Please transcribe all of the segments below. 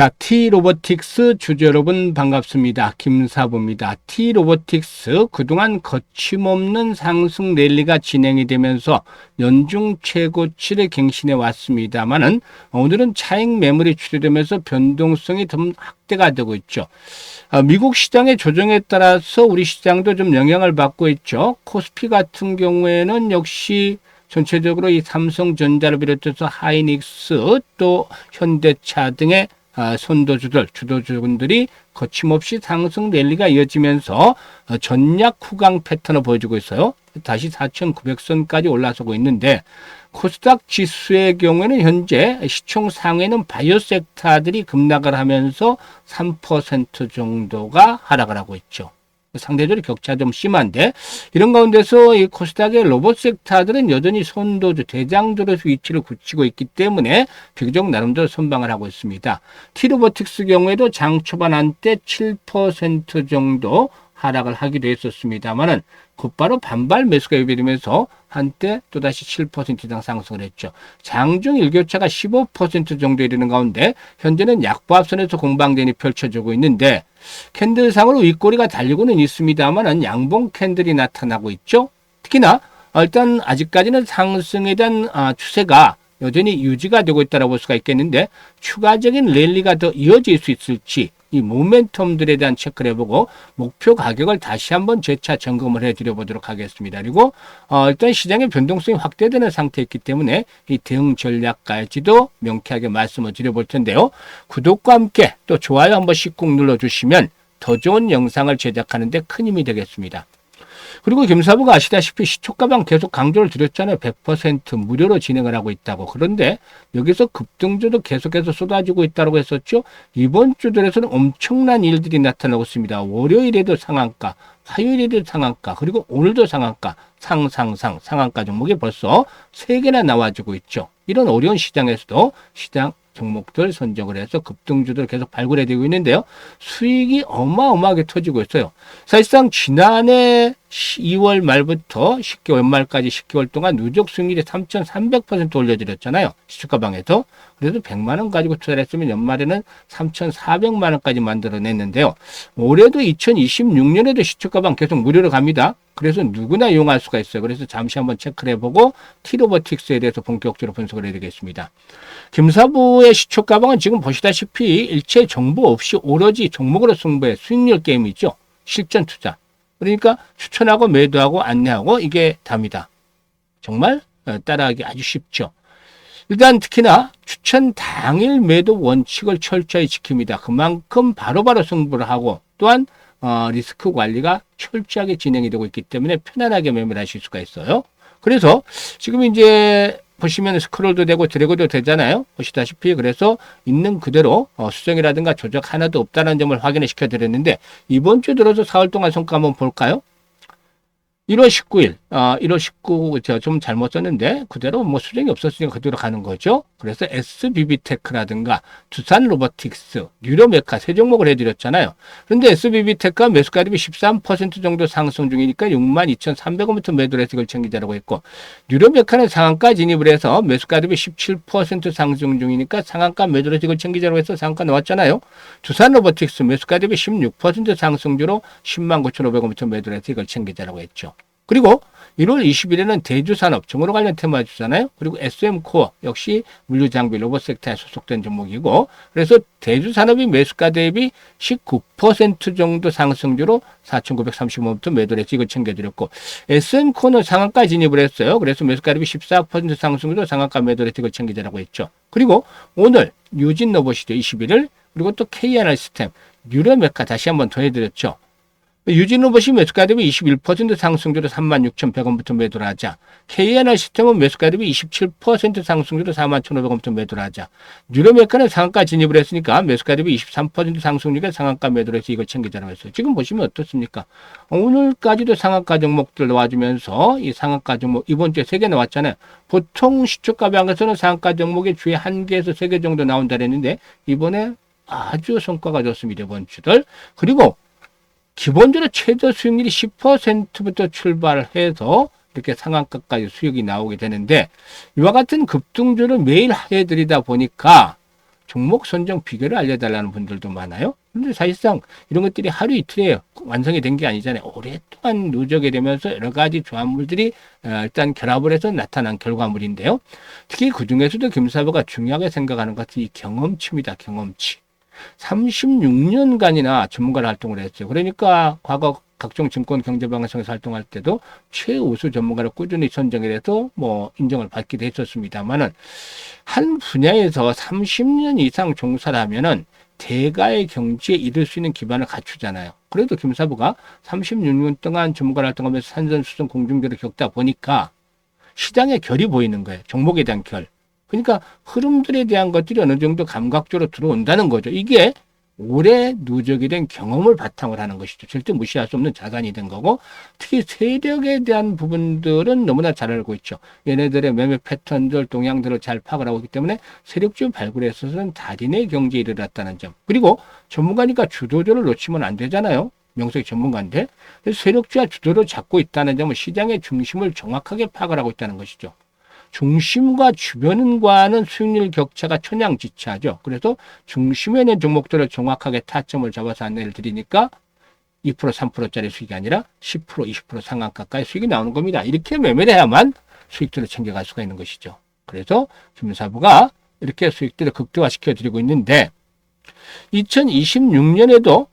자, T로보틱스 주주 여러분 반갑습니다. 김사부입니다. T로보틱스 그동안 거침없는 상승 랠리가 진행이 되면서 연중 최고치를 갱신해 왔습니다만은 오늘은 차익 매물이 출현되면서 변동성이 좀 확대가 되고 있죠. 미국 시장의 조정에 따라서 우리 시장도 좀 영향을 받고 있죠. 코스피 같은 경우에는 역시 전체적으로 이 삼성전자를 비롯해서 하이닉스 또 현대차 등의 선도주들, 주도주분들이 거침없이 상승 랠리가 이어지면서 전략 후강 패턴을 보여주고 있어요. 다시 4,900선까지 올라서고 있는데 코스닥 지수의 경우에는 현재 시총 상위는 바이오 섹터들이 급락을 하면서 3% 정도가 하락을 하고 있죠. 상대적으로 격차 좀 심한데 이런 가운데서 이 코스닥의 로봇 섹터들은 여전히 선도주, 대장주로서 위치를 굳히고 있기 때문에 비교적 나름대로 선방을 하고 있습니다. T로보틱스 경우에도 장 초반 한때 7% 정도 하락을 하기도 했었습니다만은 곧바로 반발 매수가 유입되면서 한때 또다시 7% 이상 상승을 했죠. 장중 일교차가 15% 정도 이르는 가운데 현재는 약보합선에서 공방전이 펼쳐지고 있는데 캔들상으로 윗꼬리가 달리고는 있습니다만은 양봉 캔들이 나타나고 있죠. 특히나 일단 아직까지는 상승에 대한 추세가 여전히 유지가 되고 있다고 볼 수가 있겠는데 추가적인 랠리가 더 이어질 수 있을지 이 모멘텀들에 대한 체크를 해보고 목표 가격을 다시 한번 재차 점검을 해드려 보도록 하겠습니다. 그리고 일단 시장의 변동성이 확대되는 상태이기 때문에 이 대응 전략까지도 명쾌하게 말씀을 드려볼 텐데요. 구독과 함께 또 좋아요 한 번씩 꾹 눌러주시면 더 좋은 영상을 제작하는 데 큰 힘이 되겠습니다. 그리고 김사부가 아시다시피 시초가방 계속 강조를 드렸잖아요. 100% 무료로 진행을 하고 있다고. 그런데 여기서 급등주도 계속해서 쏟아지고 있다고 했었죠. 이번 주들에서는 엄청난 일들이 나타나고 있습니다. 월요일에도 상한가, 화요일에도 상한가, 그리고 오늘도 상한가, 상한가 종목이 벌써 3개나 나와주고 있죠. 이런 어려운 시장에서도 시장 종목들 선정을 해서 급등주들 계속 발굴해내고 있는데요. 수익이 어마어마하게 터지고 있어요. 사실상 지난해 2월 말부터 10개월 연말까지 10개월 동안 누적 수익률이 3,300% 올려드렸잖아요. 시초가방에서. 그래도 100만 원 가지고 투자를 했으면 연말에는 3,400만 원까지 만들어냈는데요. 올해도 2026년에도 시초가방 계속 무료로 갑니다. 그래서 누구나 이용할 수가 있어요. 그래서 잠시 한번 체크를 해보고 T로보틱스에 대해서 본격적으로 분석을 해드리겠습니다. 김사부의 시초가방은 지금 보시다시피 일체 정보 없이 오로지 종목으로 승부해 수익률 게임이죠. 실전 투자. 그러니까 추천하고 매도하고 안내하고 이게 답니다. 정말 따라하기 아주 쉽죠. 일단 특히나 추천 당일 매도 원칙을 철저히 지킵니다. 그만큼 바로바로 승부를 하고 또한 리스크 관리가 철저하게 진행이 되고 있기 때문에 편안하게 매매를 하실 수가 있어요. 그래서 지금 이제 보시면 스크롤도 되고 드래그도 되잖아요. 보시다시피 그래서 있는 그대로 수정이라든가 조작 하나도 없다는 점을 확인을 시켜드렸는데 이번 주 들어서 4월 동안 성과 한번 볼까요? 1월 19일, 1월 19, 제가 좀 잘못 썼는데, 그대로 뭐 수정이 없었으니까 그대로 가는 거죠. 그래서 SBB테크라든가, 두산로보틱스, 뉴로메카 세 종목을 해드렸잖아요. 그런데 SBB테크가 매수가 대비 13% 정도 상승 중이니까 62,300원부터 매도를 해서 이걸 챙기자라고 했고, 뉴로메카는 상한가 진입을 해서 매수가 대비 17% 상승 중이니까 상한가 매도를 해서 이걸 챙기자라고 해서 상한가 나왔잖아요. 두산로보틱스 매수가 대비 16% 상승주로 109,500원부터 매도를 해서 이걸 챙기자라고 했죠. 그리고 1월 20일에는 대주산업, 정으로 관련 테마주잖아요. 그리고 SM코어 역시 물류장비 로봇 섹터에 소속된 종목이고 그래서 대주산업이 매수가 대비 19% 정도 상승주로 4,935원부터 매도를 해서 이걸 챙겨드렸고 SM코어는 상한가 진입을 했어요. 그래서 매수가 대비 14% 상승주로 상한가 매도를 해서 이걸 챙기자라고 했죠. 그리고 오늘 유진로봇이죠. 21일 그리고 또 KNR 시스템, 뉴로메카 다시 한번 더 해드렸죠. 유진로봇이 매수가 대비 21% 상승주로 36,100원부터 매도를 하자. KNR 시스템은 매수가 대비 27% 상승주로 41,500원부터 매도를 하자. 뉴로메카는 상한가 진입을 했으니까 매수가 대비 23% 상승률에 상한가 매도를 해서 이걸 챙기자라고 했어요. 지금 보시면 어떻습니까? 오늘까지도 상한가 종목들 나와주면서 이 상한가 종목 이번 주에 3개 나왔잖아요. 보통 시초가방에서는 상한가 종목이 주에 1개에서 3개 정도 나온다 그랬는데 이번에 아주 성과가 좋습니다. 이번 주들. 그리고 기본적으로 최저 수익률이 10%부터 출발해서 이렇게 상한가까지 수익이 나오게 되는데 이와 같은 급등주를 매일 해드리다 보니까 종목 선정 비결을 알려달라는 분들도 많아요. 그런데 사실상 이런 것들이 하루 이틀에 완성이 된 게 아니잖아요. 오랫동안 누적이 되면서 여러 가지 조합물들이 일단 결합을 해서 나타난 결과물인데요. 특히 그중에서도 김사부가 중요하게 생각하는 것이 이 경험치입니다. 경험치. 36년간이나 전문가로 활동을 했어요. 그러니까 과거 각종 증권 경제방송에서 활동할 때도 최우수 전문가로 꾸준히 선정이 돼서 뭐 인정을 받기도 했었습니다만은 한 분야에서 30년 이상 종사를 하면은 대가의 경지에 이를 수 있는 기반을 갖추잖아요. 그래도 김사부가 36년 동안 전문가로 활동하면서 산전수전 공중전을 겪다 보니까 시장의 결이 보이는 거예요. 종목에 대한 결. 그러니까 흐름들에 대한 것들이 어느 정도 감각적으로 들어온다는 거죠. 이게 오래 누적이 된 경험을 바탕으로 하는 것이죠. 절대 무시할 수 없는 자산이 된 거고, 특히 세력에 대한 부분들은 너무나 잘 알고 있죠. 얘네들의 매매 패턴들, 동향들을 잘 파악을 하고 있기 때문에 세력주 발굴에 있어서는 달인의 경지에 이르렀다는 점. 그리고 전문가니까 주도주를 놓치면 안 되잖아요. 명색이 전문가인데. 그래서 세력주와 주도를 잡고 있다는 점은 시장의 중심을 정확하게 파악을 하고 있다는 것이죠. 중심과 주변과는 수익률 격차가 천양지차죠. 그래서 중심에 있는 종목들을 정확하게 타점을 잡아서 안내를 드리니까 2%, 3%짜리 수익이 아니라 10%, 20% 상한가까지 수익이 나오는 겁니다. 이렇게 매매를 해야만 수익들을 챙겨갈 수가 있는 것이죠. 그래서 김사부가 이렇게 수익들을 극대화시켜 드리고 있는데 2026년에도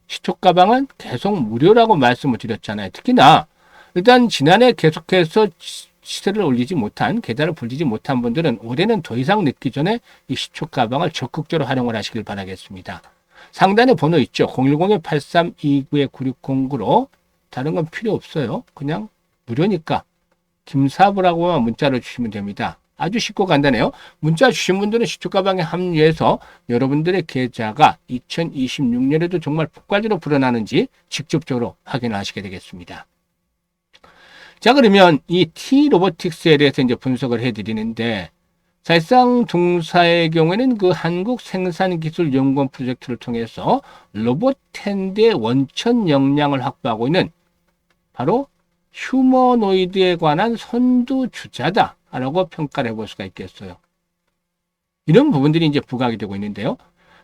시초가방은 계속 무료라고 말씀을 드렸잖아요. 특히나 일단 지난해 계속해서 시세를 올리지 못한, 계단을 불리지 못한 분들은 올해는 더 이상 늦기 전에 이 시초 가방을 적극적으로 활용을 하시길 바라겠습니다. 상단에 번호 있죠. 010-8329-9609로 다른 건 필요 없어요. 그냥 무료니까 김사부라고만 문자를 주시면 됩니다. 아주 쉽고 간단해요. 문자 주신 분들은 시초 가방에 합류해서 여러분들의 계좌가 2026년에도 정말 폭발적으로 불어나는지 직접적으로 확인을 하시게 되겠습니다. 자, 그러면 이 T-로보틱스에 대해서 이제 분석을 해드리는데, 사실상 동사의 경우에는 그 한국생산기술연구원 프로젝트를 통해서 로봇 핸드의 원천 역량을 확보하고 있는 바로 휴머노이드에 관한 선두주자다라고 평가를 해볼 수가 있겠어요. 이런 부분들이 이제 부각이 되고 있는데요.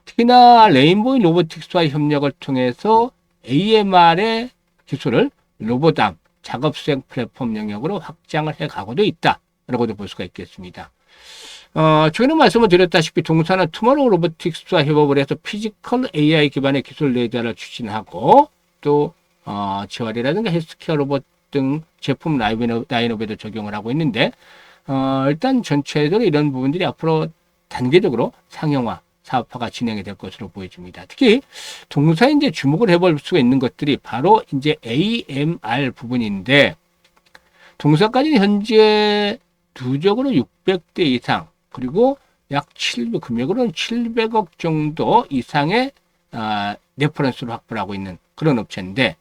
특히나 레인보이 로보틱스와 협력을 통해서 AMR의 기술을 로보담, 작업수행 플랫폼 영역으로 확장을 해가고도 있다라고도 볼 수가 있겠습니다. 최근에 말씀을 드렸다시피 동사는 투모로우 로보틱스와 협업을 해서 피지컬 AI 기반의 기술 레이더를 추진하고 또 재활이라든가 헬스케어 로봇 등 제품 라인업에도 적용을 하고 있는데 일단 전체적으로 이런 부분들이 앞으로 단계적으로 상용화, 사업화가 진행이 될 것으로 보여집니다. 특히 동사에 이제 주목을 해볼 수가 있는 것들이 바로 이제 AMR 부분인데 동사까지는 현재 누적으로 600대 이상 그리고 약 700, 금액으로는 700억 정도 이상의 레퍼런스를 확보를 하고 있는 그런 업체인데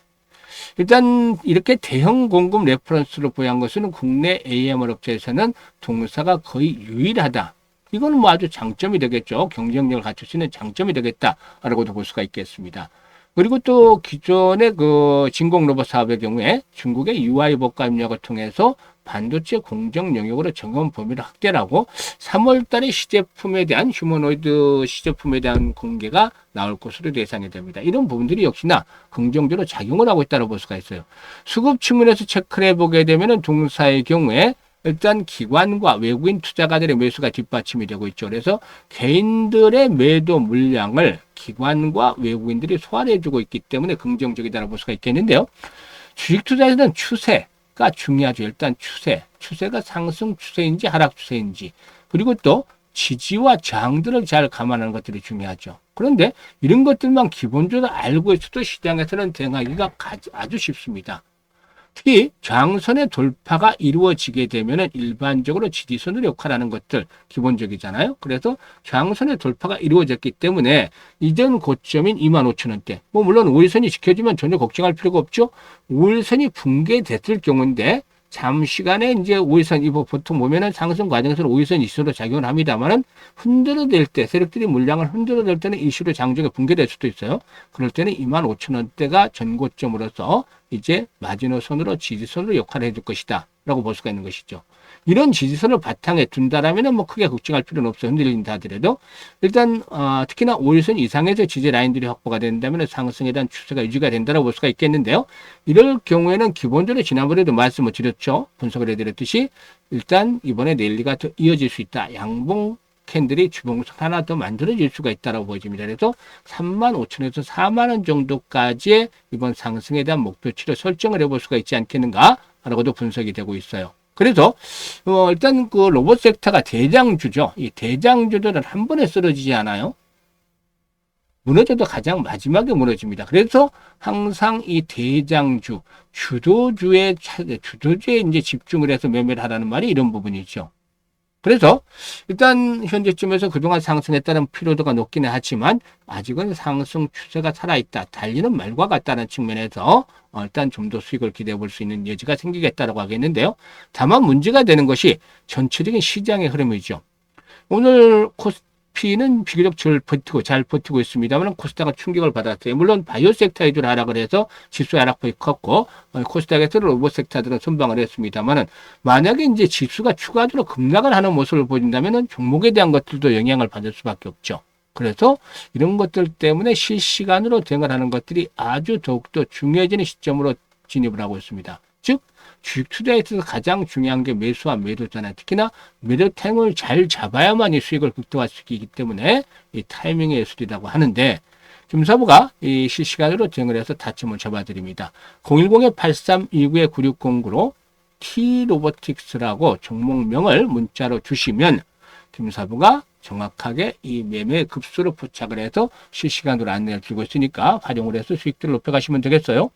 일단 이렇게 대형 공급 레퍼런스로 보유한 것은 국내 AMR 업체에서는 동사가 거의 유일하다. 이거는 뭐 아주 장점이 되겠죠. 경쟁력을 갖출 수 있는 장점이 되겠다라고도 볼 수가 있겠습니다. 그리고 또 기존의 그 진공 로봇 사업의 경우에 중국의 UI법과 협력을 통해서 반도체 공정 영역으로 점검 범위를 확대하고 3월 달에 시제품에 대한 휴머노이드 시제품에 대한 공개가 나올 것으로 예상이 됩니다. 이런 부분들이 역시나 긍정적으로 작용을 하고 있다고 볼 수가 있어요. 수급 측면에서 체크를 해보게 되면 동사의 경우에 일단 기관과 외국인 투자가들의 매수가 뒷받침이 되고 있죠. 그래서 개인들의 매도 물량을 기관과 외국인들이 소화해주고 있기 때문에 긍정적이다라고 볼 수가 있겠는데요. 주식 투자에서는 추세가 중요하죠. 일단 추세가 상승 추세인지 하락 추세인지 그리고 또 지지와 저항들을 잘 감안하는 것들이 중요하죠. 그런데 이런 것들만 기본적으로 알고 있어도 시장에서는 대응하기가 아주 쉽습니다. 특히 저항선의 돌파가 이루어지게 되면 일반적으로 지지선으로 역할하는 것들 기본적이잖아요. 그래서 저항선의 돌파가 이루어졌기 때문에 이전 고점인 25,000원대 뭐 물론 5일선이 지켜지면 전혀 걱정할 필요가 없죠. 5일선이 붕괴됐을 경우인데 잠시간에 이제 5일선 이거 보통 보면은 상승 과정에서 5일선 이슈로 작용을 합니다만은 흔들어댈 때 세력들이 물량을 흔들어댈 때는 이슈로 장중에 붕괴될 수도 있어요. 그럴 때는 25,000원대가 전고점으로서 이제 마지노선으로 지지선으로 역할을 해줄 것이다 라고 볼 수가 있는 것이죠. 이런 지지선을 바탕에 둔다라면 뭐 크게 걱정할 필요는 없어요. 흔들린다 하더라도. 일단, 특히나 5일선 이상에서 지지 라인들이 확보가 된다면 상승에 대한 추세가 유지가 된다고 볼 수가 있겠는데요. 이럴 경우에는 기본적으로 지난번에도 말씀을 드렸죠. 분석을 해드렸듯이 일단 이번에 랠리가 더 이어질 수 있다. 양봉 캔들이 주봉선 하나 더 만들어질 수가 있다고 보여집니다. 그래서 35,000에서 4만원 정도까지의 이번 상승에 대한 목표치를 설정을 해볼 수가 있지 않겠는가 라고도 분석이 되고 있어요. 그래서 일단 그 로봇 섹터가 대장주죠. 이 대장주들은 한 번에 쓰러지지 않아요. 무너져도 가장 마지막에 무너집니다. 그래서 항상 이 대장주, 주도주에 이제 집중을 해서 매매를 하라는 말이 이런 부분이죠. 그래서 일단 현재쯤에서 그동안 상승에 따른 피로도가 높기는 하지만 아직은 상승 추세가 살아있다. 달리는 말과 같다는 측면에서 일단 좀 더 수익을 기대해 볼 수 있는 여지가 생기겠다라고 하겠는데요. 다만 문제가 되는 것이 전체적인 시장의 흐름이죠. 오늘 코스피는 비교적 잘 버티고 있습니다만 코스닥은 충격을 받았어요. 물론 바이오 섹터에 줄 하락을 해서 지수 하락폭이 컸고 코스닥에서 로봇 섹터들은 선방을 했습니다만 만약에 이제 지수가 추가적으로 급락을 하는 모습을 보인다면 종목에 대한 것들도 영향을 받을 수밖에 없죠. 그래서 이런 것들 때문에 실시간으로 대응을 하는 것들이 아주 더욱더 중요해지는 시점으로 진입을 하고 있습니다. 즉 주식 투자에 있어서 가장 중요한 게 매수와 매도잖아요. 특히나 매도탱을 잘 잡아야만 이 수익을 극대화할 수 있기 때문에 이 타이밍의 예술이라고 하는데 김사부가 이 실시간으로 대응을 해서 타점을 잡아드립니다. 010-8329-9609로 T로보틱스라고 종목명을 문자로 주시면 김사부가 정확하게 이 매매 급수로 포착을 해서 실시간으로 안내를 주고 있으니까 활용을 해서 수익들을 높여가시면 되겠어요.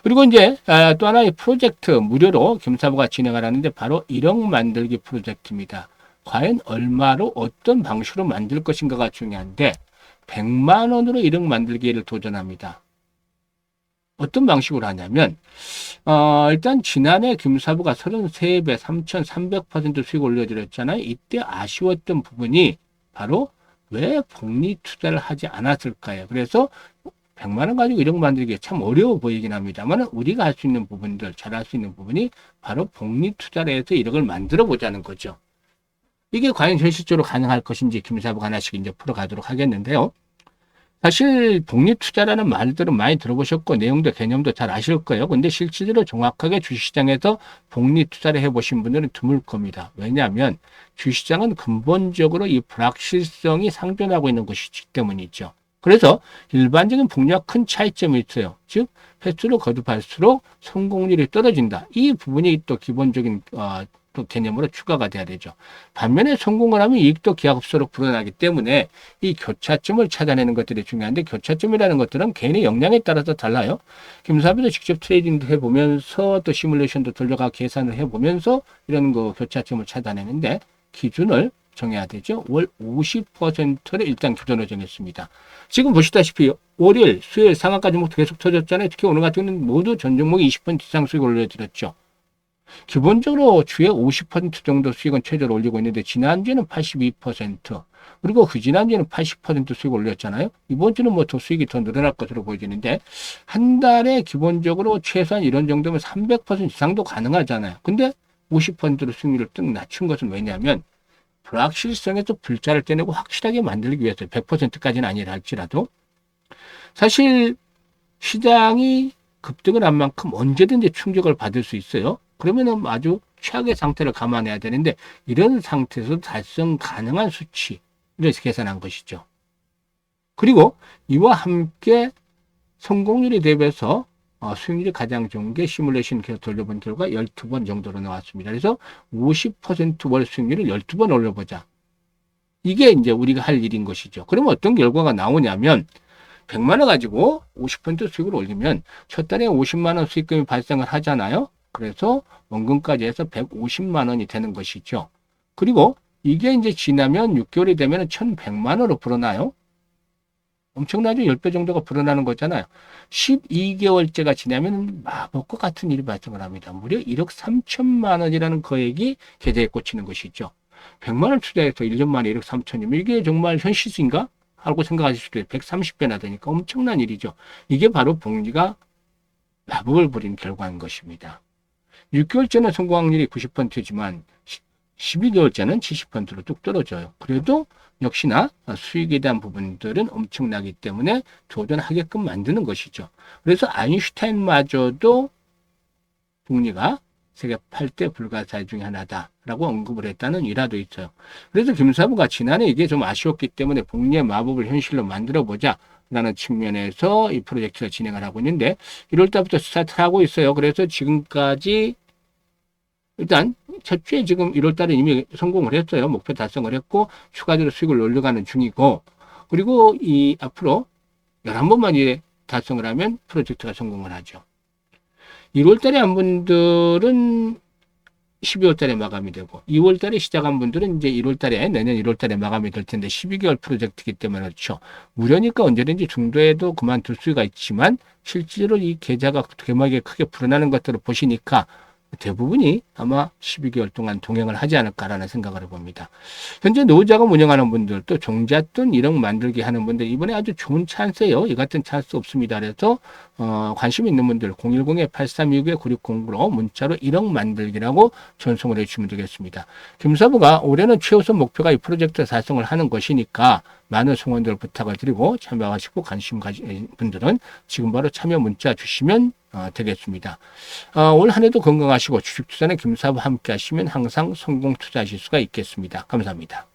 그리고 이제 또 하나의 프로젝트 무료로 김사부가 진행을 하는데 바로 1억 만들기 프로젝트입니다. 과연 얼마로 어떤 방식으로 만들 것인가가 중요한데 100만 원으로 1억 만들기를 도전합니다. 어떤 방식으로 하냐면 일단 지난해 김사부가 33배 3,300% 수익 올려드렸잖아요. 이때 아쉬웠던 부분이 바로 왜 복리 투자를 하지 않았을까요? 그래서 100만 원 가지고 1억 만들기 참 어려워 보이긴 합니다만 우리가 할 수 있는 부분들, 잘할 수 있는 부분이 바로 복리 투자를 해서 1억을 만들어 보자는 거죠. 이게 과연 현실적으로 가능할 것인지 김사부가 하나씩 이제 풀어가도록 하겠는데요. 사실 복리 투자라는 말들은 많이 들어보셨고 내용도 개념도 잘 아실 거예요. 근데 실질적으로 정확하게 주식시장에서 복리 투자를 해보신 분들은 드물 겁니다. 왜냐하면 주식시장은 근본적으로 이 불확실성이 상존하고 있는 것이기 때문이죠. 그래서 일반적인 복리와 큰 차이점이 있어요. 즉 횟수를 거듭할수록 성공률이 떨어진다. 이 부분이 또 기본적인 또 개념으로 추가가 돼야 되죠. 반면에 성공을 하면 이익도 기하급수로 불어나기 때문에 이 교차점을 찾아내는 것들이 중요한데 교차점이라는 것들은 개인의 역량에 따라서 달라요. 김사부도 직접 트레이딩도 해보면서 또 시뮬레이션도 돌려가 계산을 해보면서 이런 거 교차점을 찾아내는데 기준을 정해야 되죠. 월 50%를 일단 기준으로 정했습니다. 지금 보시다시피 월요일, 수요일 상한가 종목도 계속 터졌잖아요. 특히 오늘 같은 경우는 모두 전 종목이 20% 이상 수익 올려드렸죠. 기본적으로 주에 50% 정도 수익은 최저로 올리고 있는데 지난주에는 82% 그리고 그 지난주에는 80% 수익 올렸잖아요. 이번 주는 뭐 더 수익이 더 늘어날 것으로 보여지는데 한 달에 기본적으로 최소한 이런 정도면 300% 이상도 가능하잖아요. 근데 50%로 수익률을 뚝 낮춘 것은 왜냐하면 불확실성에서 불자를 떼내고 확실하게 만들기 위해서 100%까지는 아니라 할지라도 사실 시장이 급등을 한 만큼 언제든지 충격을 받을 수 있어요. 그러면은 아주 최악의 상태를 감안해야 되는데 이런 상태에서 달성 가능한 수치를 계산한 것이죠. 그리고 이와 함께 성공률에 대비해서 수익률이 가장 좋은 게 시뮬레이션 계속 돌려본 결과 12번 정도로 나왔습니다. 그래서 50%월 수익률을 12번 올려보자. 이게 이제 우리가 할 일인 것이죠. 그러면 어떤 결과가 나오냐면 100만 원 가지고 50% 수익을 올리면 첫 달에 50만 원 수익금이 발생을 하잖아요. 그래서 원금까지 해서 150만 원이 되는 것이죠. 그리고 이게 이제 지나면 6개월이 되면 1100만 원으로 불어나요. 엄청나죠? 10배 정도가 불어나는 거잖아요. 12개월째가 지나면 마법과 같은 일이 발생을 합니다. 무려 1억 3천만 원이라는 거액이 계좌에 꽂히는 것이죠. 100만 원 투자해서 1년 만에 1억 3천이면 이게 정말 현실인가? 하고 생각하실 수도 있어요. 130배나 되니까 엄청난 일이죠. 이게 바로 복리가 마법을 부린 결과인 것입니다. 6개월째는 성공 확률이 90%지만 12개월째는 70%로 뚝 떨어져요. 그래도 역시나 수익에 대한 부분들은 엄청나기 때문에 도전하게끔 만드는 것이죠. 그래서 아인슈타인마저도 복리가 세계 8대 불가사의 중에 하나다라고 언급을 했다는 일화도 있어요. 그래서 김사부가 지난해 이게 좀 아쉬웠기 때문에 복리의 마법을 현실로 만들어보자 라는 측면에서 이 프로젝트를 진행을 하고 있는데 1월 달부터 스타트를 하고 있어요. 그래서 지금까지 일단 첫 주에 지금 1월 달에 이미 성공을 했어요. 목표 달성을 했고 추가적으로 수익을 올려가는 중이고, 그리고 이 앞으로 11번만 이제 달성을 하면 프로젝트가 성공을 하죠. 1월 달에 한 분들은 12월 달에 마감이 되고 2월 달에 시작한 분들은 이제 1월 달에 내년 1월 달에 마감이 될 텐데 12개월 프로젝트이기 때문에 그렇죠. 무료니까 언제든지 중도에도 그만둘 수가 있지만 실제로 이 계좌가 개막에 크게 불어나는 것들을 보시니까 대부분이 아마 12개월 동안 동행을 하지 않을까라는 생각을 해봅니다. 현재 노후자금 운영하는 분들, 또 종잣돈 1억 만들기 하는 분들, 이번에 아주 좋은 찬스예요. 이 같은 찬스 없습니다. 그래서 관심 있는 분들 010-8329-9609로 문자로 1억 만들기라고 전송을 해주시면 되겠습니다. 김사부가 올해는 최우선 목표가 이 프로젝트 달성을 하는 것이니까 많은 성원들 부탁을 드리고 참여하시고 관심 가진 분들은 지금 바로 참여 문자 주시면 되겠습니다. 올 한 해도 건강하시고 주식 투자는 김사부와 함께 하시면 항상 성공 투자하실 수가 있겠습니다. 감사합니다.